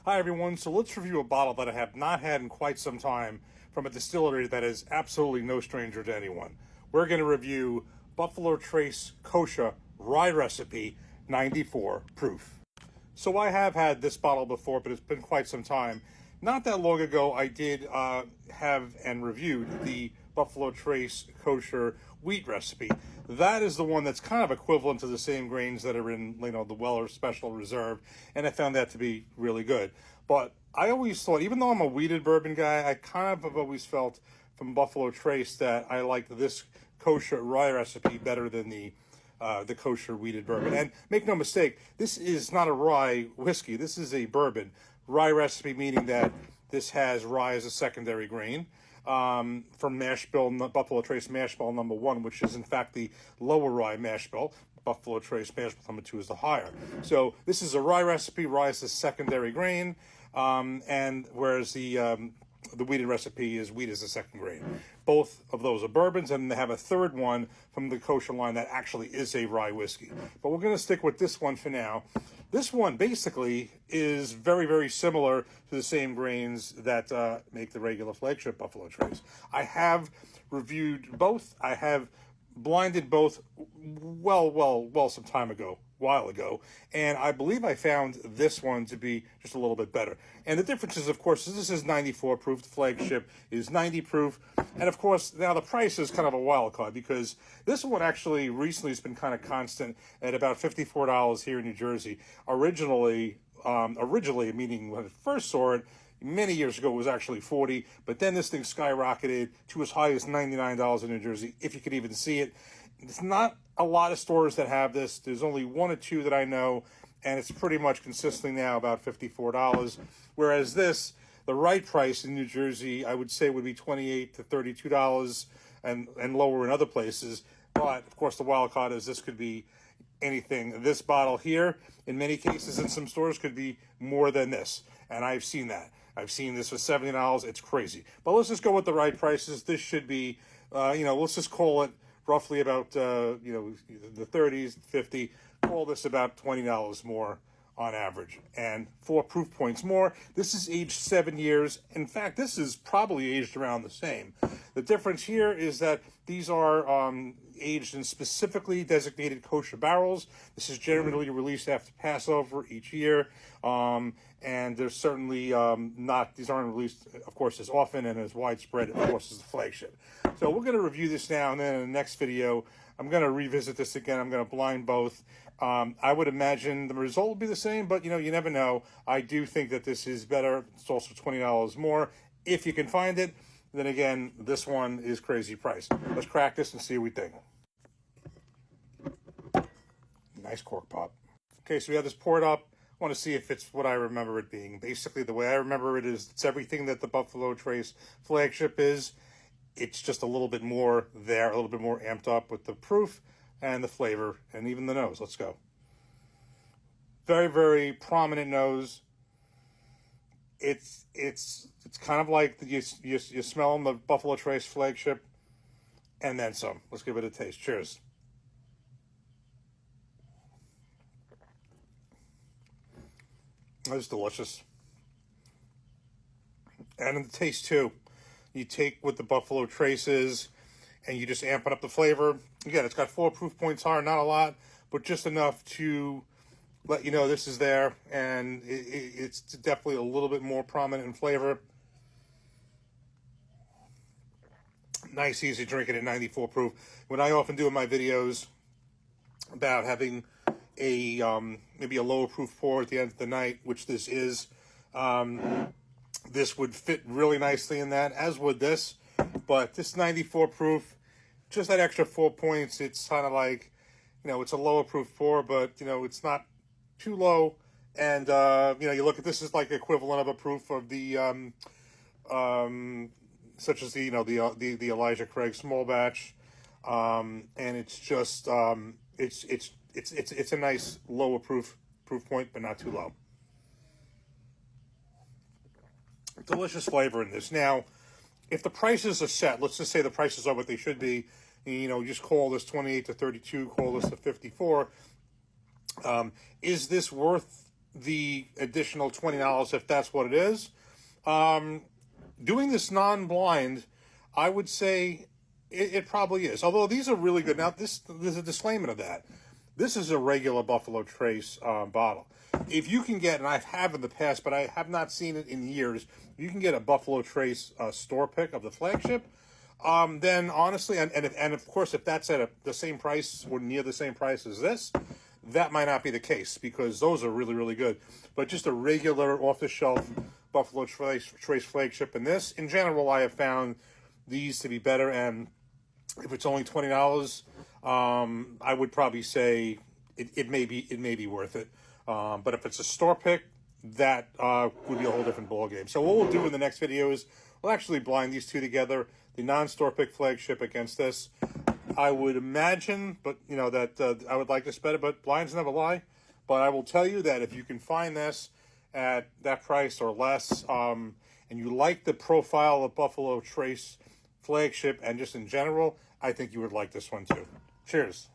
Hi everyone, so let's review a bottle that I have not had in quite some time from a distillery that is absolutely no stranger to anyone. We're going to review Buffalo Trace Kosher Rye Recipe 94 Proof. So I have had this bottle before, but it's been quite some time. Not that long ago, I did have and reviewed the Buffalo Trace Kosher Wheat Recipe. That is the one that's kind of equivalent to the same grains that are in, the Weller Special Reserve, and I found that to be really good. But I always thought, even though I'm a wheated bourbon guy, I kind of have always felt from Buffalo Trace that I liked this kosher rye recipe better than the kosher wheated bourbon. And make no mistake, this is not a rye whiskey. This is a bourbon. Rye recipe meaning that this has rye as a secondary grain from mash bill, Buffalo Trace mash bill number 1, which is in fact the lower rye mash bill. Buffalo Trace mash bill number 2 is the higher. So this is a rye recipe. Rye is the secondary grain, and whereas the wheated recipe is wheat as the second grain. Both of those are bourbons, and they have a third one from the kosher line that actually is a rye whiskey. But we're going to stick with this one for now. This one basically is very, very similar to the same grains that make the regular flagship Buffalo Trace. I have reviewed both. I have blinded both some time ago, while ago, and I believe I found this one to be just a little bit better. And the difference is, of course, this is 94 proof, the flagship is 90 proof, and of course, now the price is kind of a wild card because this one actually recently has been kind of constant at about $54 here in New Jersey. Originally, meaning when I first saw it, many years ago, it was actually $40, but then this thing skyrocketed to as high as $99 in New Jersey, if you could even see it. It's not a lot of stores that have this. There's only one or two that I know, and it's pretty much consistently now about $54. Whereas this, the right price in New Jersey, I would say would be $28 to $32 and lower in other places. But, of course, the wild card is this could be anything. This bottle here, in many cases in some stores, could be more than this. And I've seen that. I've seen this for $70. It's crazy. But let's just go with the right prices. This should be, let's just call it roughly about, the 30s, 50. Call this about $20 more on average. And 4 proof points more. This is aged 7 years. In fact, this is probably aged around the same. The difference here is that these are aged in specifically designated kosher barrels. This is generally released after Passover each year. And there's certainly these aren't released, of course, as often and as widespread, of course, as the flagship. So we're going to review this now, and then in the next video, I'm going to revisit this again. I'm going to blind both. I would imagine the result will be the same, but, you never know. I do think that this is better. It's also $20 more. If you can find it, then again, this one is crazy price. Let's crack this and see what we think. Nice cork pop. Okay, so we have this poured up. I want to see if it's what I remember it being. Basically, the way I remember it is it's everything that the Buffalo Trace flagship is. It's just a little bit more there, a little bit more amped up with the proof and the flavor and even the nose. Let's go. Very, very prominent nose. It's kind of like you smell the Buffalo Trace flagship and then some. Let's give it a taste. Cheers. That's delicious. And in the taste too. You take what the Buffalo Trace is and you just amp it up the flavor. Again, it's got 4 proof points higher, not a lot, but just enough to let you know this is there, and it's definitely a little bit more prominent in flavor. Nice, easy drinking at 94 proof. When I often do in my videos about having a maybe a lower proof pour at the end of the night, which this is, this would fit really nicely in that, as would this. But this 94 proof, just that extra 4 points, it's kind of like, it's a lower proof pour, but, it's not too low. And, you look at this is like equivalent of a proof of the, such as the Elijah Craig small batch. And it's just, it's a nice lower proof point, but not too low. Delicious flavor in this. Now, if the prices are set, let's just say the prices are what they should be, just call this 28 to 32, call this a 54. Is this worth the additional $20 if that's what it is. Doing this non-blind, I would say it probably is. Although these are really good. Now, there's a disclaimer to that. This is a regular Buffalo Trace bottle. If you can get, and I have in the past, but I have not seen it in years, you can get a Buffalo Trace store pick of the flagship, then honestly, and of course, if that's at the same price or near the same price as this, that might not be the case because those are really, really good. But just a regular off-the-shelf Buffalo Trace flagship, and this, in general, I have found these to be better. And if it's only $20, I would probably say it may be worth it. But if it's a store pick, that would be a whole different ballgame. So what we'll do in the next video is we'll actually blind these two together, the non-store pick flagship against this. I would imagine, but that I would like this better, but blinds never lie. But I will tell you that if you can find this at that price or less, and you like the profile of Buffalo Trace flagship and just in general, I think you would like this one too. Cheers.